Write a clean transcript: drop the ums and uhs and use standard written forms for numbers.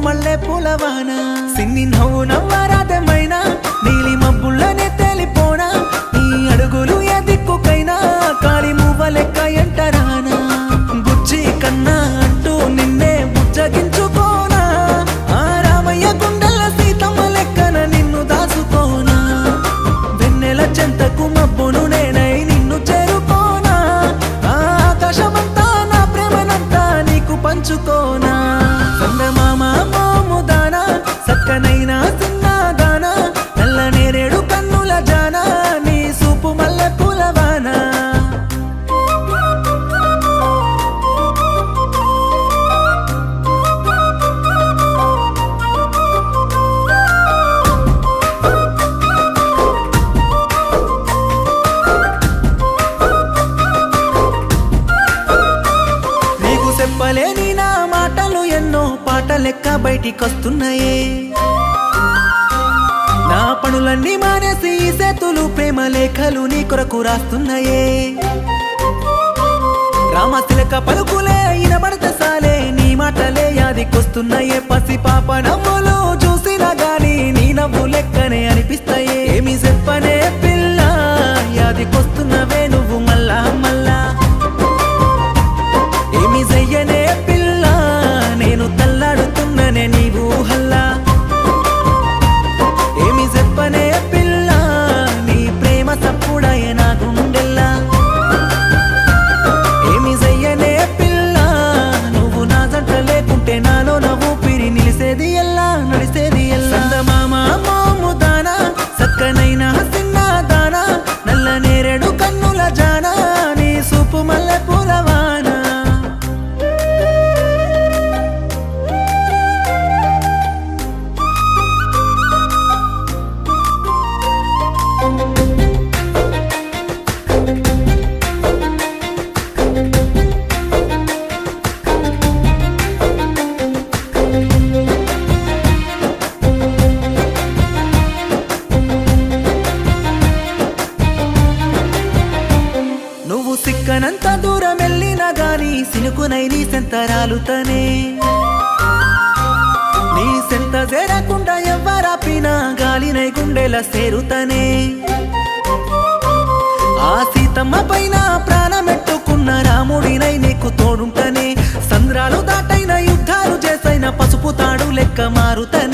మల్లె పూలవాన సిన్ని నవ్వు నవ్వారాదమైనా నీలి మబ్బుల్లనే తేలిపోనా నీ అడుగులు ఏ దిక్కుకైనా కాలి మువ్వ లెక్క ఎంటరానా బుజ్జి కన్నా అంటూ నిన్నే బుజ్జగించుకోనా ఆ రామయ్య గుండెల సీతమ్మ లెక్కన నిన్ను దాసుకోనా వెన్నెల చెంతకు మబ్బును నేనై నిన్ను చేరుకోనా ఆ ఆకాశమంతా నా ప్రేమనంతా నీకు పంచుకోనా చందమామ మోముదానా సక్కనైనా సిన్నదానా నల్ల నేరేడు కన్నుల జానా నీ సూపు మల్లె పూలవానా నీకు చెప్పలేని నా మాటలు ఎన్నో పాటలెక్క బయటికొస్తున్నాయే నా పనులన్నీ మానేసి ఈ సేతులు ప్రేమ లేఖలు నీ కొరకు రాస్తున్నాయే రామశిలక పలుకులే ఇనబడితే సాలే నీ మాటలే యాదికొస్తున్నాయే పసి పాప నవ్వులు చూసినా గాని నీ నవ్వు లెక్కనే అనిపిస్తాయే ఏమి చెప్పనే పిల్ల యాదికొస్తున్నవే నువ్వు మళ్ళా మళ్ళా ఏమి చెయ్యనే పిల్ల నేను తల్లాడుతున్ననే నీవు హల్లా ఏమి చెప్పనే పిల్ల నీ ప్రేమ సప్పుడాయే నా గుండెల్లా ఏమి చెయ్యనే పిల్ల నువ్వు నా జంట లేకుంటే నాలో నవ్వు పిరి నిలిసేది ఎల్లా నడిసేది ఎల్లా చందమామ మోముదానా సక్కనైనా సిన్నదానా నల్ల నేరేడు కన్నుల జానా నీ సూపు మల్లె పూలవానా నువ్వు సిక్కనంత దూరం వెళ్ళినా గాని సినుకునై నీ సెంతరాలుతనే నీ సెంత చేరకుండా ఎవ్వరాపినా గాలినై గుండెల సేరుతనే ఆ సీతమ్మ పైన ప్రాణమెట్టుకున్న రాముడినై నీకు తోడుంటనే సంద్రాలు దాటైన యుద్ధాలు చేసైన పసుపు తాడు లెక్క మారుతనే